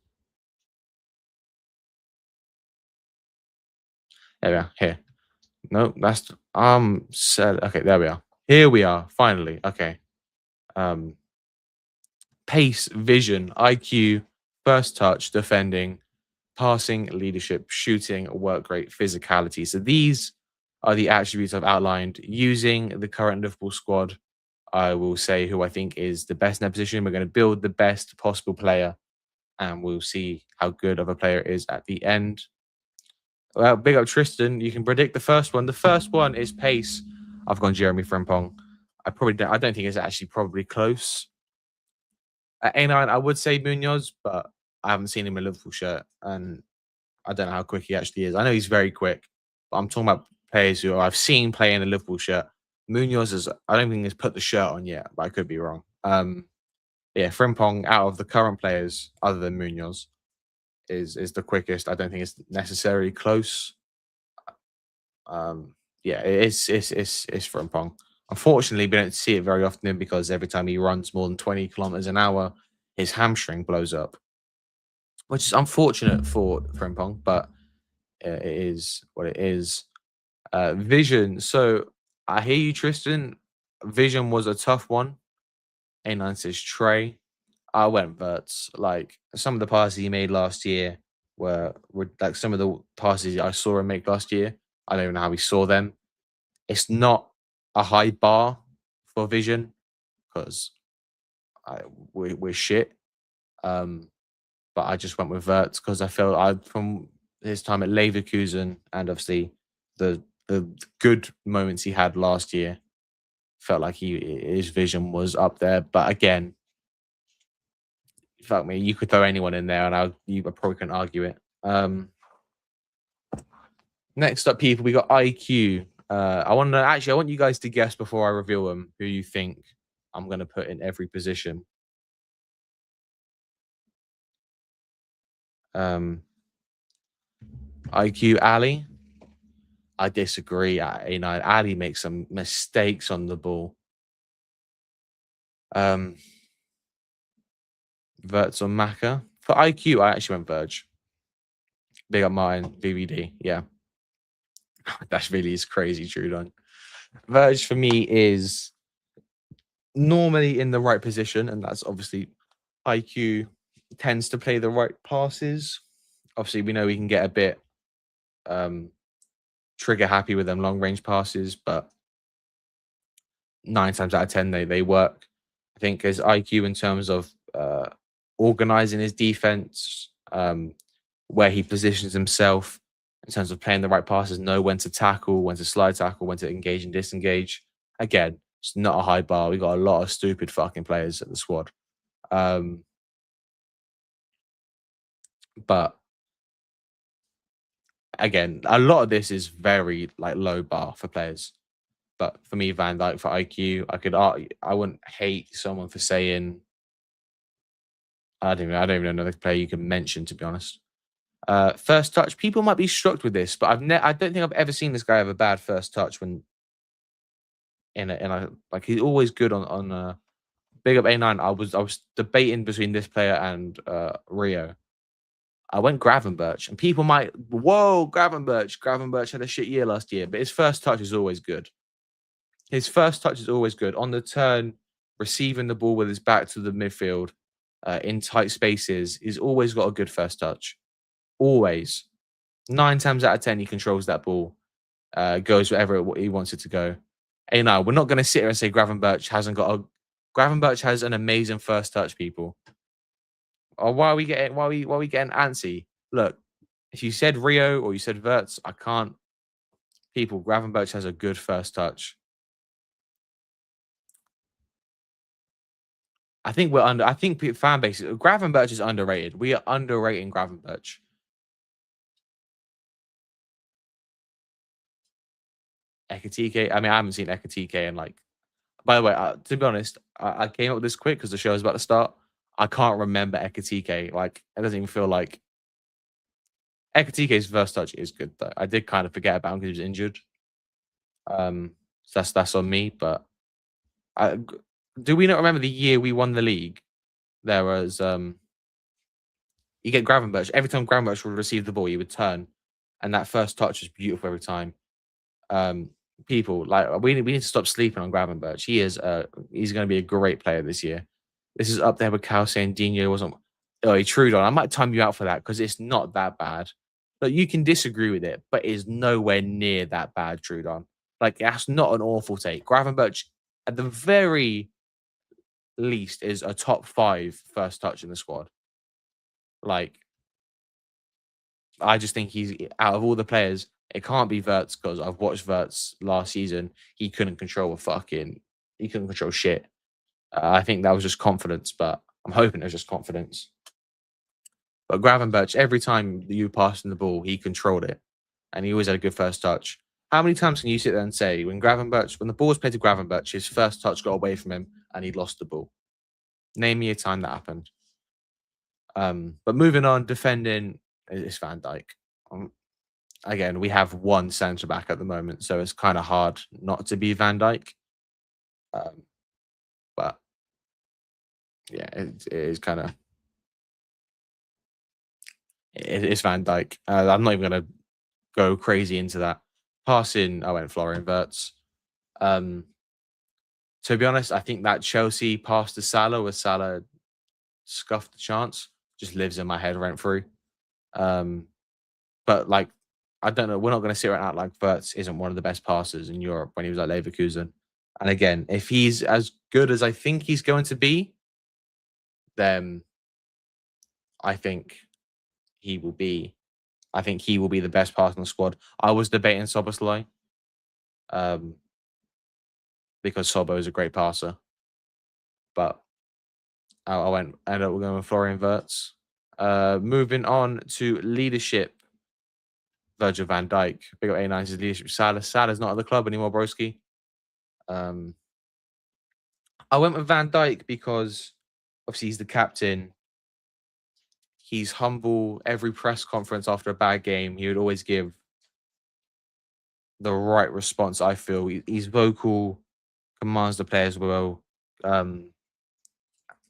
There we are. Here. No, that's said. Okay, there we are. Here we are. Finally. Okay. Um, pace, vision, IQ, first touch, defending, passing, leadership, shooting, work rate, physicality. So these are the attributes I've outlined using the current Liverpool squad. I will say who I think is the best in that position. We're going to build the best possible player, and we'll see how good of a player it is at the end. Well, big up Tristan. You can predict the first one. The first one is pace. I've gone Jeremy Frimpong. I don't think it's actually probably close. At A9, I would say Munoz, but I haven't seen him in a Liverpool shirt, and I don't know how quick he actually is. I know he's very quick, but I'm talking about players who I've seen play in a Liverpool shirt. Munoz is, I don't think he's put the shirt on yet, but I could be wrong. Yeah, Frimpong out of the current players, other than Munoz, is the quickest. I don't think it's necessarily close. Yeah, it's Frimpong. Unfortunately, we don't see it very often because every time he runs more than 20 kilometers an hour, his hamstring blows up, which is unfortunate for Frimpong, but it is what it is. Vision. So I hear you, Tristan. Vision was a tough one. A9 says Trey. I went Verts. Like some of the passes he made last year were like some of the passes I saw him make last year. I don't even know how we saw them. It's not a high bar for Vision because we're shit. But I just went with Verts because I felt from his time at Leverkusen and obviously the good moments he had last year, felt like his vision was up there. But again, fuck me, you could throw anyone in there, and you probably couldn't argue it. Next up, people, we got IQ. I want you guys to guess before I reveal them who you think I'm going to put in every position. IQ Ali. I disagree. Ali makes some mistakes on the ball. Verts on Maka. For IQ, I actually went Verge. Big up Martin, DVD. Yeah. That really is crazy, Trudon. Verge for me is normally in the right position, and that's obviously IQ tends to play the right passes. Obviously, we know we can get a bit trigger happy with them long range passes, but 9 times out of 10 they work. I think his IQ in terms of organizing his defense, where he positions himself in terms of playing the right passes, know when to tackle, when to slide tackle, when to engage and disengage. Again, it's not a high bar. We got a lot of stupid fucking players at the squad. But again, a lot of this is very like low bar for players. But for me, Van Dijk for IQ, I wouldn't hate someone for saying I don't even know another player you can mention, to be honest. First touch, people might be struck with this, but I don't think I've ever seen this guy have a bad first touch when in a like he's always good on big up A9. I was debating between this player and Rio. I went Gravenberch, and people might Gravenberch. Gravenberch had a shit year last year, but his first touch is always good. His first touch is always good on the turn, receiving the ball with his back to the midfield in tight spaces. He's always got a good first touch. Always. 9 times out of 10, he controls that ball, goes wherever he wants it to go. And no, we're not going to sit here and say Gravenberch hasn't got a. Gravenberch has an amazing first touch, people. Or why are we getting antsy? Look, if you said Rio or you said Verts, I can't. People, Gravenberch has a good first touch. I think fan base Gravenberch is underrated. We are underrating Gravenberch. Ekatike. I mean, I haven't seen Ekatike in like. By the way, to be honest, I came up with this quick because the show is about to start. I can't remember Ekatike. Like, it doesn't even feel like Ekatike's first touch is good though. I did kind of forget about him because he was injured. So that's on me. But do we not remember the year we won the league? There was you get Gravenberch. Every time Gravenberch would receive the ball, he would turn, and that first touch was beautiful every time. People like we need to stop sleeping on Gravenberch. He's going to be a great player this year. This is up there with Cal saying Dino wasn't. Oh, he Trudon. I might time you out for that because it's not that bad. But you can disagree with it, but it's nowhere near that bad, Trudon. Like that's not an awful take. Gravenberch at the very least, is a top 5 first touch in the squad. Like, I just think he's out of all the players, it can't be Wirtz because I've watched Wirtz last season. He couldn't control shit. I think that was just confidence, but I'm hoping it was just confidence. But Gravenberch, every time you passed him the ball, he controlled it, and he always had a good first touch. How many times can you sit there and say when the ball was played to Gravenberch, his first touch got away from him and he lost the ball? Name me a time that happened. But moving on, defending is Van Dijk. Again, we have one centre back at the moment, so it's kind of hard not to be Van Dijk. But yeah, it is kind of it's Van Dijk. I'm not even gonna go crazy into that. Passing, I went Florian Wirtz. To be honest, I think that Chelsea pass to Salah, where Salah scuffed the chance, just lives in my head rent free. But like, I don't know. We're not going to sit right out like Wirtz isn't one of the best passers in Europe when he was at Leverkusen. And again, if he's as good as I think he's going to be, then I think he will be. I think he will be the best passer in the squad. I was debating Szoboszlai, because Sobo is a great passer, but I ended up going with Florian Wirtz. Moving on to leadership. Virgil van Dijk. Big up A9's leadership. Salah's not at the club anymore, broski. I went with Van Dijk because obviously he's the captain. He's humble. Every press conference after a bad game, he would always give the right response, I feel. He's vocal, commands the players well. And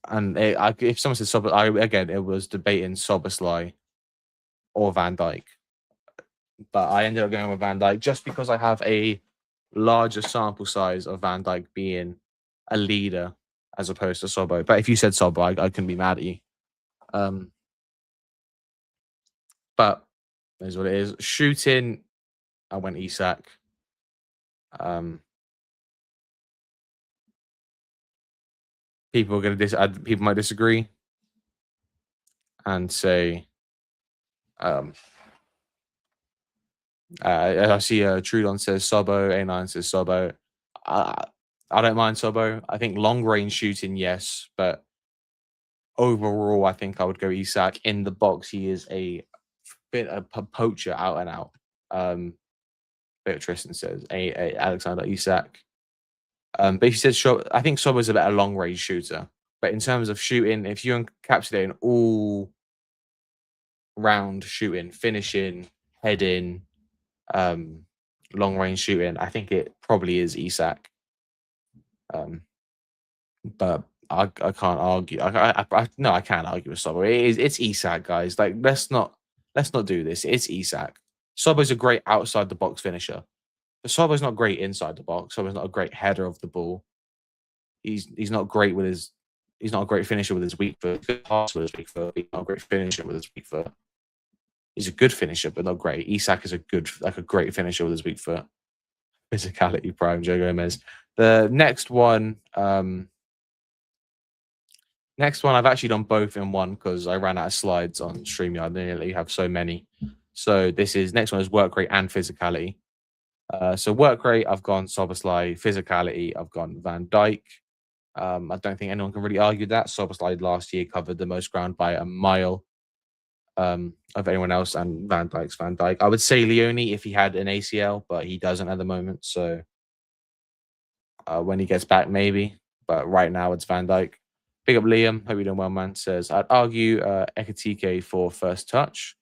if someone said again, it was debating Szoboszlai or Van Dijk. But I ended up going with Van Dijk just because I have a larger sample size of Van Dijk being a leader as opposed to Sobo. But if you said Sobo, I couldn't be mad at you. But here's what it is. Shooting, I went Isak. People might disagree and say, I see Trudon says Sobo, A9 says Sobo. I don't mind Sobo. I think long range shooting, yes, but overall, I think I would go Isak. In the box, he is a poacher out and out. Bit Tristan says Alexander Isak. But if you said I think Sobo's a better long range shooter. But in terms of shooting, if you encapsulate all round shooting, finishing, heading, long range shooting, I think it probably is Isak. But I can't argue. No, I can't argue with Sobo. It's Isak, guys. Like, let's not do this. It's Isak. Sobo's a great outside the box finisher, but Sobo's not great inside the box. Sobo's not a great header of the ball. He's not great with his. He's not a great finisher with his weak foot. Good passer with his weak foot. He's not a great finisher with his weak foot. He's a good finisher, but not great. Isak is a great finisher with his weak foot. Physicality prime, Joe Gomez. The next one, I've actually done both in one because I ran out of slides on StreamYard. They nearly have so many. So next one is work rate and physicality. So work rate, I've gone Szoboszlai. Physicality, I've gone Van Dijk. I don't think anyone can really argue that. Szoboszlai last year covered the most ground by a mile of anyone else, and Van Dijk's Van Dijk. I would say Leone if he had an ACL, but he doesn't at the moment. So when he gets back, maybe. But right now, it's Van Dijk. Big up Liam. Hope you're doing well, man. Says, I'd argue Ekitike for first touch.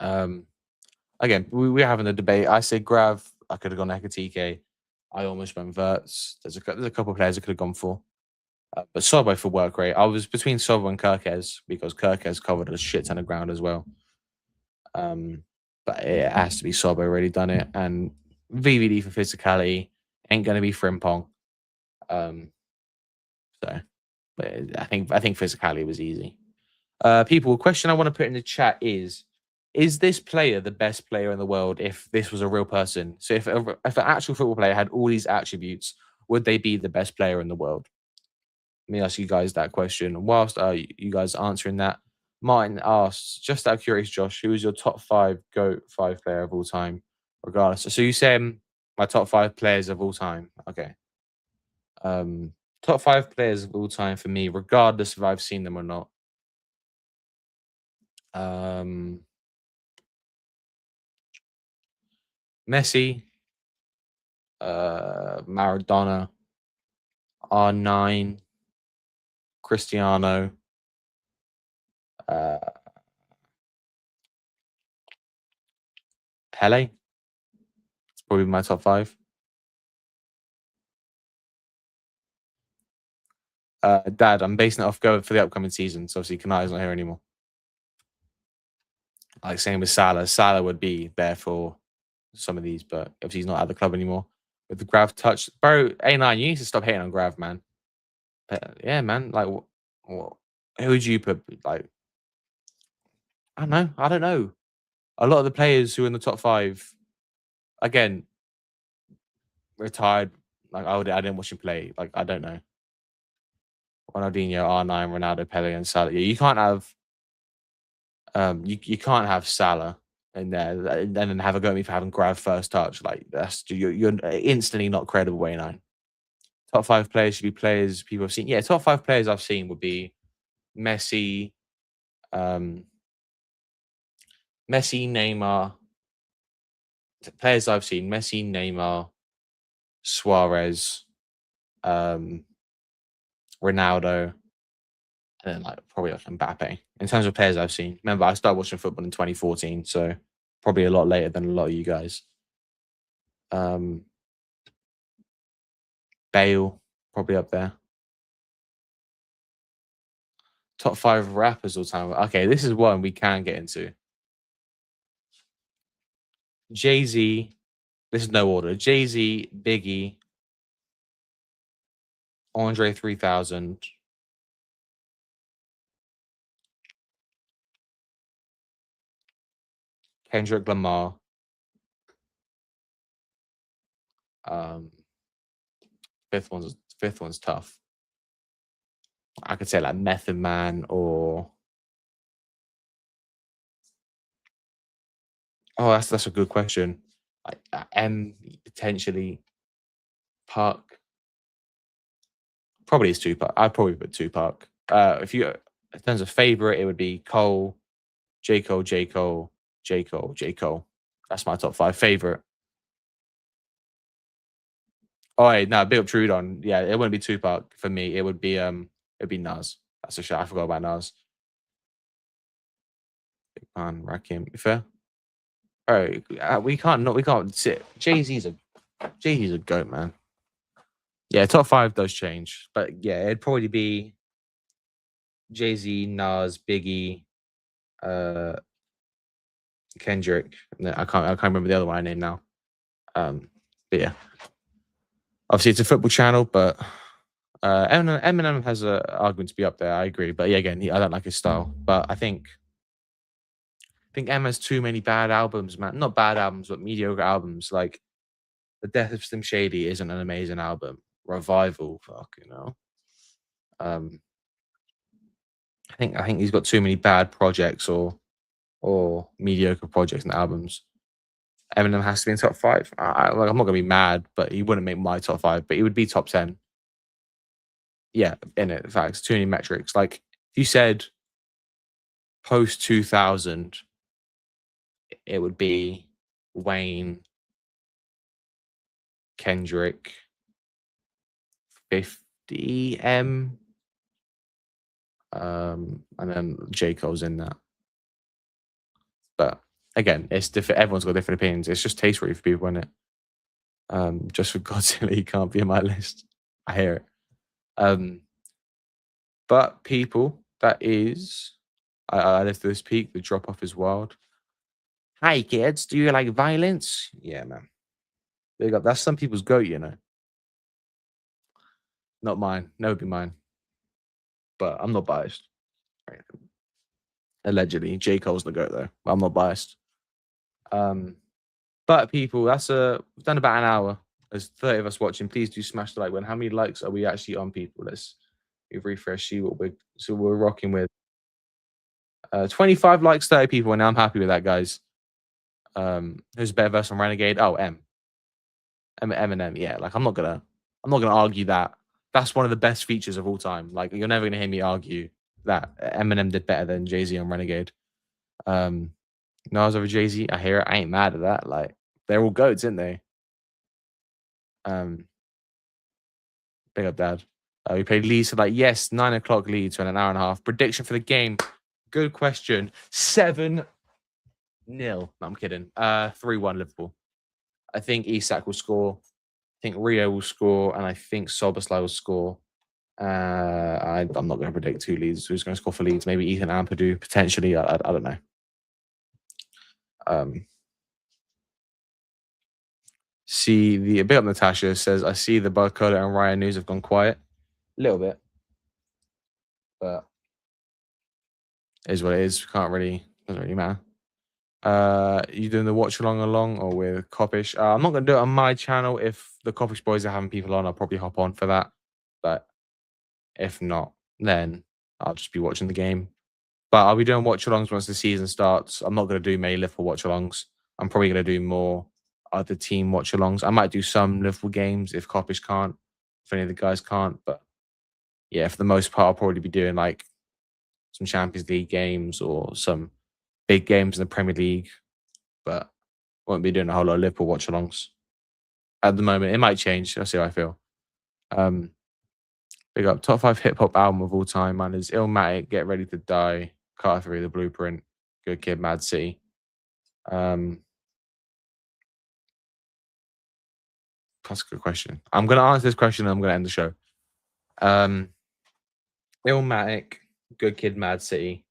Again, we're having a debate. I say Grav. I could have gone Ekitike. I almost went Wirtz. There's a couple of players I could have gone for. But Sobo for work rate. I was between Sobo and Kirkez because Kirkez covered a shit ton of ground as well. But it has to be Sobo really done it. And VVD for physicality ain't going to be Frimpong. But I think physicality was easy. People, a question I want to put in the chat is this player the best player in the world if this was a real person? So if an actual football player had all these attributes, would they be the best player in the world? Let me ask you guys that question. And whilst you guys are answering that, Martin asks, just out of curiosity, Josh, who is your top 5 GOAT 5 player of all time, regardless? So you say my top 5 players of all time. Okay. Top 5 players of all time for me, regardless if I've seen them or not. Messi, Maradona, R9, Cristiano, Pele. It's probably my top 5. Dad, I'm basing it off go for the upcoming season. So obviously Kanai's not here anymore. Like same with Salah. Salah would be there for some of these, but obviously he's not at the club anymore. With the Grav touch, bro, A9, you need to stop hating on Grav, man. But yeah, man, like, who would you put? Like, I don't know. A lot of the players who are in the top 5, again, retired. Like, I didn't watch him play. Like, I don't know. Ronaldinho, R9, Ronaldo, Pele, and Salah. Yeah, you can't have you can't have Salah in there and then have a go at me for having Grav first touch. Like you're instantly not credible, A9. Top 5 players should be players people have seen. Yeah, top 5 players I've seen would be Messi, Neymar. Players I've seen: Messi, Neymar, Suarez, Ronaldo, and then like probably like Mbappe. In terms of players I've seen, remember I started watching football in 2014, so probably a lot later than a lot of you guys. Bale probably up there. Top 5 rappers all time. Okay, this is one we can get into. Jay-Z. This is no order. Jay-Z, Biggie, Andre 3000, Kendrick Lamar. Fifth one's tough. I could say like Method Man or that's a good question. Like M potentially Park. Probably is Tupac. I'd probably put Tupac. If you in terms of favorite, it would be Cole, J. Cole, J. Cole, J. Cole, J. Cole. That's my top 5 favorite. Oh, wait, no, big up Trudon. Yeah, it wouldn't be Tupac for me. It'd be Nas. That's a shit. I forgot about Nas. Big man, Rakim. Fair. All right, we can't sit. Jay-Z's a goat, man. Yeah, top 5 does change, but yeah, it'd probably be Jay-Z, Nas, Biggie, Kendrick. I can't remember the other one I named now. But yeah, obviously it's a football channel, but Eminem has an argument to be up there. I agree, but yeah, again, I don't like his style. But I think Em has too many bad albums, man. Not bad albums, but mediocre albums. Like The Death of Slim Shady isn't an amazing album. Revival, fuck, you know. I think he's got too many bad projects or mediocre projects and albums. Eminem has to be in top 5. I'm not gonna be mad, but he wouldn't make my top 5, but he would be top 10. Yeah, in it. In fact, it's too many metrics. Like if you said post 2000, it would be Wayne, Kendrick, 50M, and then J. Cole's in that. But again, it's different. Everyone's got different opinions. It's just taste for people, isn't it? Just for Godzilla, he can't be in my list. I hear it. But people, that is, I left this peak. The drop off is wild. Hi kids, do you like violence? Yeah, man. Big up. That's some people's goat, you know. Not mine. Never be mine. But I'm not biased. Allegedly, J. Cole's the goat though. I'm not biased. But people, we've done about an hour. There's 30 of us watching. Please do smash the like button. How many likes are we actually on, people? Let's refresh, see what we're rocking with. 25 likes, 30 people, and I'm happy with that, guys. Who's a better verse on Renegade? Oh, Eminem. Yeah, like I'm not gonna argue that. That's one of the best features of all time. Like you're never gonna hear me argue that Eminem did better than Jay-Z on Renegade. Nas over Jay-Z, I hear it. I ain't mad at that. Like they're all goats, aren't they? Big up, Dad. We played Leeds, so like yes, 9 o'clock Leeds for an hour and a half. Prediction for the game. Good question. 7-0. No, I'm kidding. 3-1 Liverpool. I think Isak will score. I think Rio will score, and I think Soboslai will score. I'm not going to predict who's going to score for Leeds. Maybe Ethan Ampadu potentially. I don't know. See a bit up. Natasha says, I see the Barcola and Ryan news have gone quiet. A little bit, but it is what it is. Doesn't really matter. You doing the watch along or with Coppish? I'm not gonna do it on my channel. If the Coppish boys are having people on, I'll probably hop on for that. But if not, then I'll just be watching the game. But I'll be doing watch alongs once the season starts. I'm not gonna do many Liverpool watch alongs. I'm probably gonna do more other team watch alongs. I might do some Liverpool games if Coppish can't, if any of the guys can't. But yeah, for the most part, I'll probably be doing like some Champions League games or some big games in the Premier League, but won't be doing a whole lot of Liverpool watch-alongs at the moment. It might change. I'll see how I feel. Big up. Top 5 hip-hop album of all time, man, is Illmatic, Get Ready to Die, Carter 3, The Blueprint, Good Kid, Mad City. That's a good question. I'm going to answer this question and I'm going to end the show. Illmatic, Good Kid, Mad City.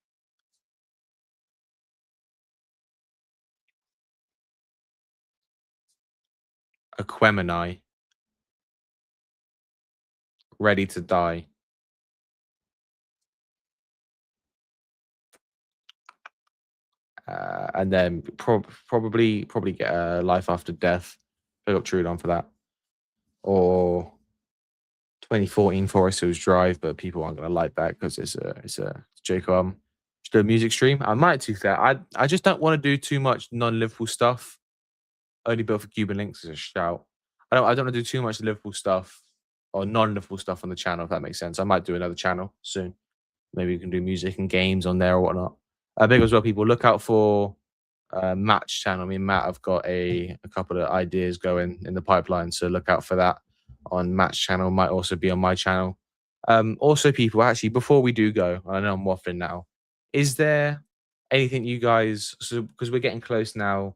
Aquemini, Ready to Die. And then probably get Life After Death. Pick up Trudon for that. Or 2014 Forest Hills Drive, but people aren't going to like that because it's a Jacob album. Just do a music stream. I might do that. I just don't want to do too much non-Liverpool stuff. Only built for Cuban links is a shout. I don't want to do too much Liverpool stuff or non-Liverpool stuff on the channel, if that makes sense. I might do another channel soon. Maybe we can do music and games on there or whatnot. Big as well, people. Look out for Match channel. Me and Matt have got a couple of ideas going in the pipeline, so look out for that on Match channel. Might also be on my channel. Also, people, actually, before we do go, I know I'm waffling now. Is there anything you guys? So because we're getting close now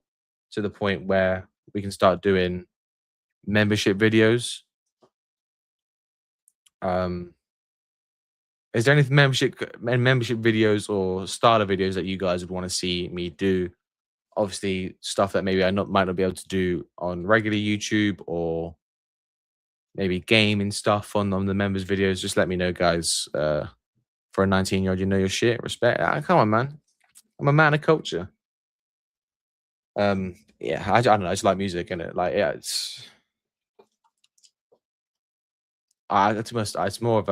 to the point where we can start doing membership videos. Is there any membership videos or starter videos that you guys would want to see me do? Obviously, stuff that maybe might not be able to do on regular YouTube, or maybe gaming stuff on the members' videos. Just let me know, guys. For a 19-year-old, you know your shit. Respect. Come on, man. I'm a man of culture. Yeah, I don't know. I just like music, and it like it's. It's more of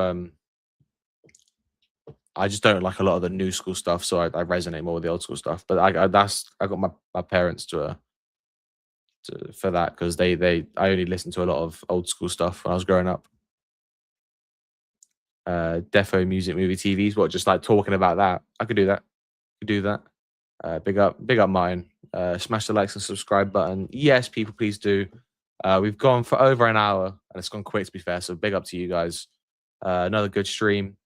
I just don't like a lot of the new school stuff, so I resonate more with the old school stuff. But I got my parents for that, because I only listened to a lot of old school stuff when I was growing up. Defo music, movie, TVs. What, just like talking about that? I could do that. Big up mine. Smash the likes and subscribe button. Yes, people, please do. We've gone for over an hour, and it's gone quick, to be fair. So big up to you guys. Another good stream.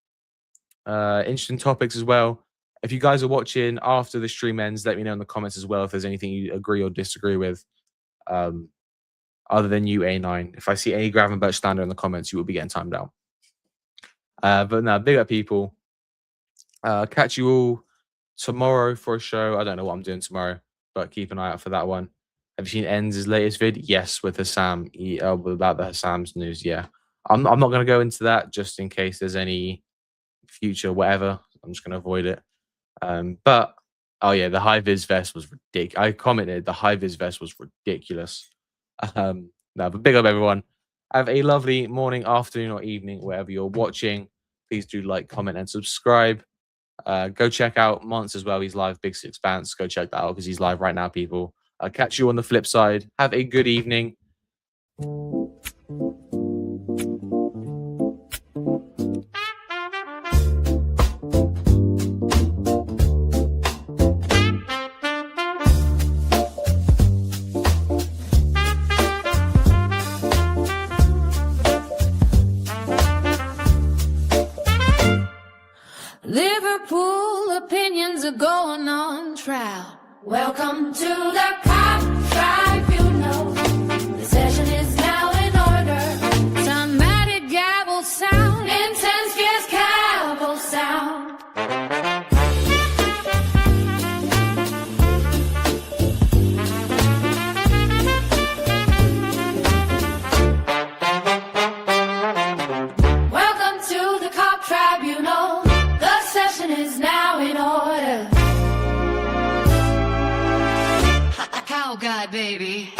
Interesting topics as well. If you guys are watching after the stream ends, let me know in the comments as well if there's anything you agree or disagree with. Other than you, A9. If I see any Gravenberch standard in the comments, you will be getting timed out. But no, big up, people. Catch you all tomorrow for a show. I don't know what I'm doing tomorrow, but keep an eye out for that one. Have you seen Enz's latest vid? Yes, with Hassam. About the Hassam's news. Yeah, I'm not going to go into that just in case there's any future whatever. I'm just going to avoid it. But oh yeah, the high vis vest was ridiculous. I commented the high vis vest was ridiculous. No, but big up everyone. Have a lovely morning, afternoon, or evening, wherever you're watching. Please do like, comment, and subscribe. Go check out Monts as well. He's live, Big Six Pants. Go check that out because he's live right now, people. I'll catch you on the flip side. Have a good evening. Liverpool opinions are going on trial. Welcome to the cop tribunal. The session is now in order. Dramatic gavel sound, intense fierce gavel sound. Welcome to the cop tribunal. The session is now in order. Cow guy, baby.